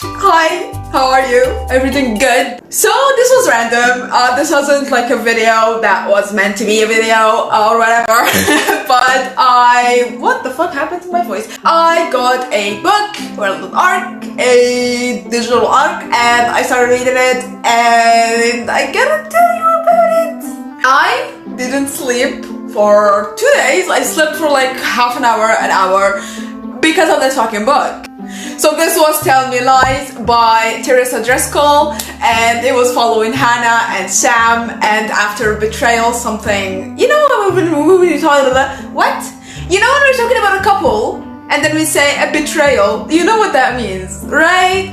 Hi, how are you? Everything good? So this was random. This wasn't like a video that was meant to be a video or whatever. But what the fuck happened to my voice? I got a book or a little arc, a digital arc, and I started reading it, and I gotta tell you about it. I didn't sleep for 2 days. I slept for like half an hour, because of this fucking book. So this was Tell Me Lies by Teresa Driscoll, and it was following Hannah and Sam, and after betrayal something, you know when we talk about what? You know when we're talking about a couple and then we say a betrayal, you know what that means, right?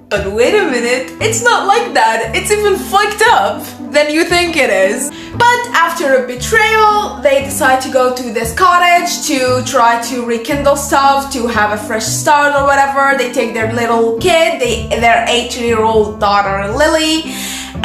But wait a minute, it's not like that. It's even fucked up than you think it is. But after a betrayal, they decide to go to this cottage to try to rekindle stuff, to have a fresh start or whatever. They take their little kid, their 8-year-old daughter Lily,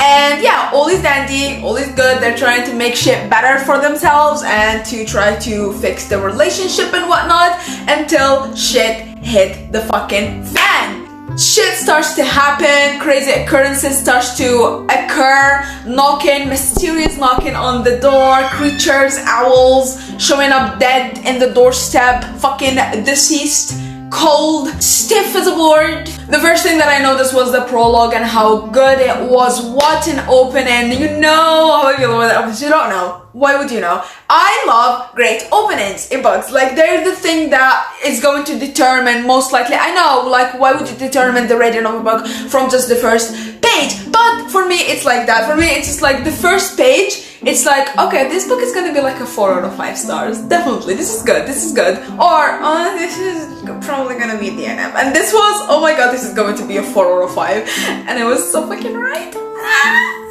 and yeah, all is dandy, all is good. They're trying to make shit better for themselves and to try to fix the relationship and whatnot until shit hit the fucking fan. Shit starts to happen, crazy occurrences starts to occur, mysterious knocking on the door, creatures, owls showing up dead in the doorstep, fucking deceased, cold, stiff as a board. The first thing that I noticed was the prologue and how good it was. What an opening. You know how I feel about that. You don't know. Why would you know? I love great openings in books. Like, they're the thing that is going to determine, most likely, I know, like, why would you determine the rating of a book from just the first page? But for me, it's like that. For me, it's just like the first page, it's like, okay, this book is gonna be like a 4 out of 5 stars. Definitely, this is good, this is good. Or, this is probably gonna be the NF. And this was, oh my god, this is going to be a 4 out of 5. And it was so fucking right.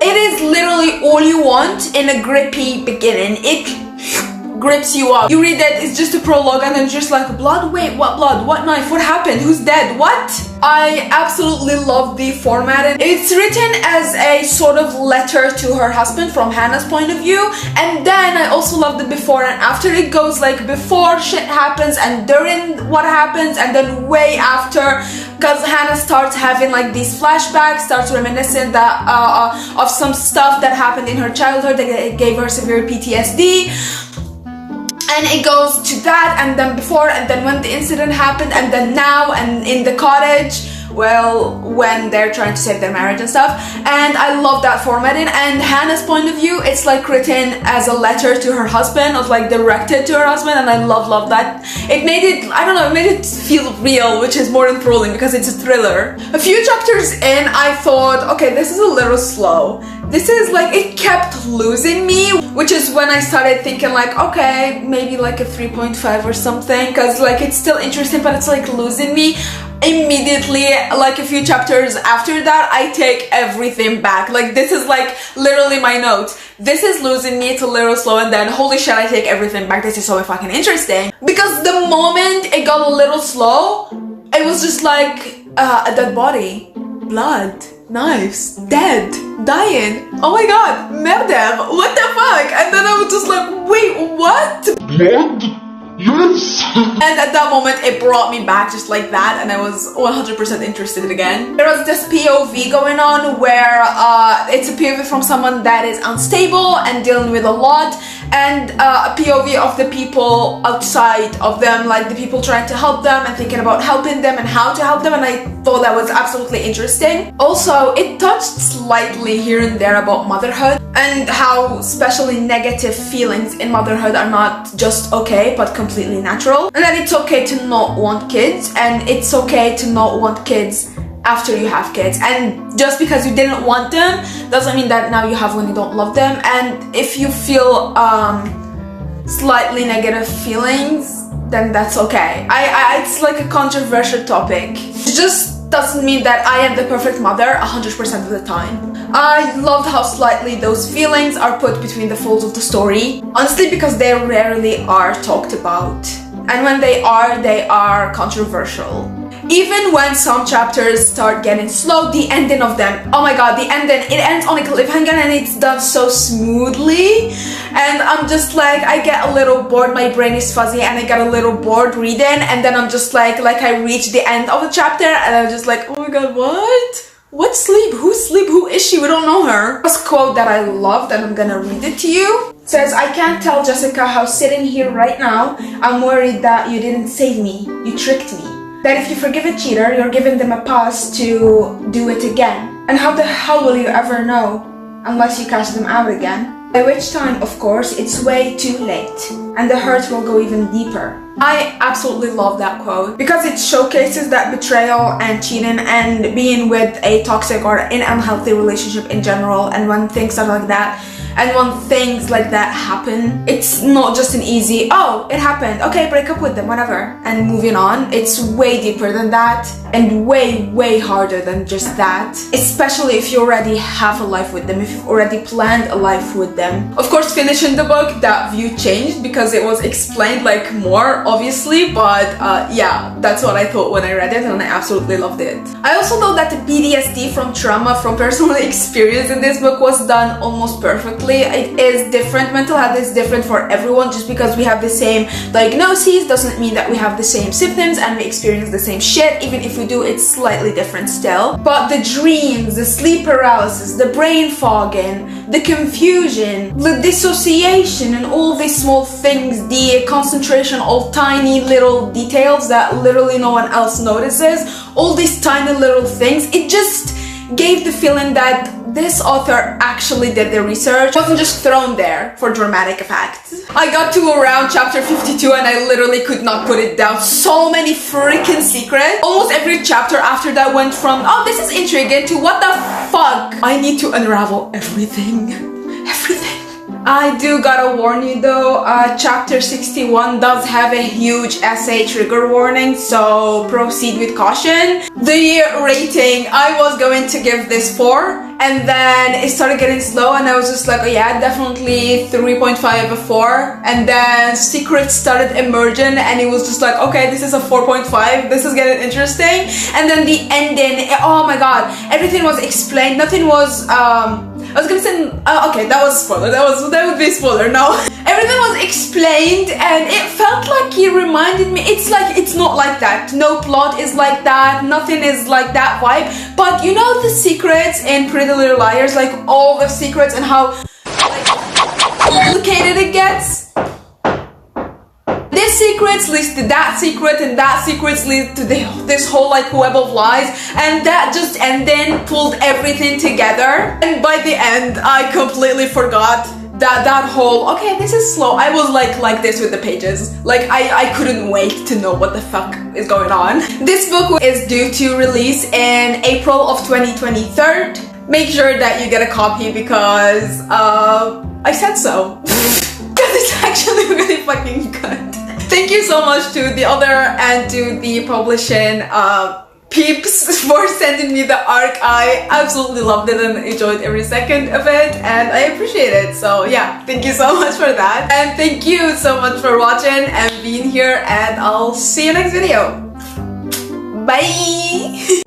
It is literally all you want in a grippy beginning. It grips you up. You read that, it's just a prologue, and then just like, blood? Wait, what blood? What knife? What happened? Who's dead? What? I absolutely love the format. It's written as a sort of letter to her husband from Hannah's point of view, and then I also love the before and after. It goes like before shit happens and during what happens, and then way after, because Hannah starts having like these flashbacks, starts reminiscing that of some stuff that happened in her childhood that gave her severe PTSD. And it goes to that, and then before, and then when the incident happened, and then now, and in the cottage, well, when they're trying to save their marriage and stuff. And I love that formatting. And Hannah's point of view, it's like written as a letter to her husband, of like directed to her husband, and I love that. It made it, I don't know, it made it feel real, which is more enthralling because it's a thriller. A few chapters in, I thought, okay, this is a little slow. This is like, it kept losing me, which is when I started thinking like, okay, maybe like a 3.5 or something, because like it's still interesting, but it's like losing me. Immediately, like a few chapters after that, I take everything back. Like, this is like literally my notes. This is losing me, it's a little slow, and then holy shit, I take everything back. This is so fucking interesting. Because the moment it got a little slow, it was just like a dead body, blood, knives, dead, dying. Oh my god, murder, what the fuck? And then I was just like, wait, what? Blood? Yes! And at that moment, it brought me back just like that, and I was 100% interested again. There was this POV going on where it's a POV from someone that is unstable and dealing with a lot, and a POV of the people outside of them, like the people trying to help them and thinking about helping them and how to help them, and I thought that was absolutely interesting. Also, it touched slightly here and there about motherhood and how especially negative feelings in motherhood are not just okay, but completely natural, and that it's okay to not want kids, and it's okay to not want kids after you have kids, and just because you didn't want them doesn't mean that now you have one you don't love them. And if you feel slightly negative feelings, then that's okay. It's like a controversial topic. It just doesn't mean that I am the perfect mother 100% of the time. I loved how slightly those feelings are put between the folds of the story, honestly, because they rarely are talked about, and when they are controversial. Even when some chapters start getting slow, the ending of them, oh my god, the ending, it ends on a cliffhanger and it's done so smoothly. And I'm just like, I get a little bored, my brain is fuzzy and I get a little bored reading, and then I'm just like I reach the end of the chapter and I'm just like, oh my god, what? What sleep? Who's sleep? Who is she? We don't know her. This quote that I loved and I'm gonna read it to you. It says, I can't tell Jessica how sitting here right now, I'm worried that you didn't save me. You tricked me. That if you forgive a cheater, you're giving them a pass to do it again. And how the hell will you ever know unless you catch them out again? By which time, of course, it's way too late and the hurt will go even deeper. I absolutely love that quote because it showcases that betrayal and cheating and being with a toxic or an unhealthy relationship in general, and when things are like that and when things like that happen, it's not just an easy, oh, it happened, okay, break up with them, whatever, and moving on. It's way deeper than that and way harder than just that, especially if you already have a life with them, if you've already planned a life with them. Of course, finishing the book, that view changed because it was explained like more, obviously, but yeah, that's what I thought when I read it and I absolutely loved it. I also thought that the PTSD from trauma, from personal experience in this book was done almost perfectly. It is different, mental health is different for everyone. Just because we have the same diagnoses doesn't mean that we have the same symptoms and we experience the same shit. Even if we do, it's slightly different still. But the dreams, the sleep paralysis, the brain fogging, the confusion, the dissociation and all these small things, the concentration on tiny little details that literally no one else notices, all these tiny little things, it just gave the feeling that this author actually did the research, wasn't just thrown there for dramatic effect. I got to around chapter 52 and I literally could not put it down. So many freaking secrets. Almost every chapter after that went from, oh, this is intriguing, to what the fuck? I need to unravel everything. Everything. I do gotta warn you though, chapter 61 does have a huge essay trigger warning, so proceed with caution. The rating, I was going to give this 4, and then it started getting slow and I was just like, oh yeah, definitely 3.5 or 4, and then secrets started emerging and it was just like, okay, this is a 4.5, this is getting interesting. And then the ending, oh my god, everything was explained, nothing was, I was gonna say, okay, that was a spoiler, that would be a spoiler, no. Everything was explained and it felt like it reminded me, it's like, it's not like that. No plot is like that, nothing is like that vibe. But you know the secrets in Pretty Little Liars, like all the secrets and how complicated it gets? This secrets leads to that secret, and that secrets leads to this whole like web of lies, and that just and then pulled everything together. And by the end, I completely forgot that whole, okay, this is slow. I was like this with the pages. Like I couldn't wait to know what the fuck is going on. This book is due to release in April of 2023. Make sure that you get a copy because I said so. Because it's actually really fucking good. Thank you so much to the author and to the publishing peeps for sending me the arc. I absolutely loved it and enjoyed every second of it, and I appreciate it. So yeah, thank you so much for that. And thank you so much for watching and being here, and I'll see you next video. Bye!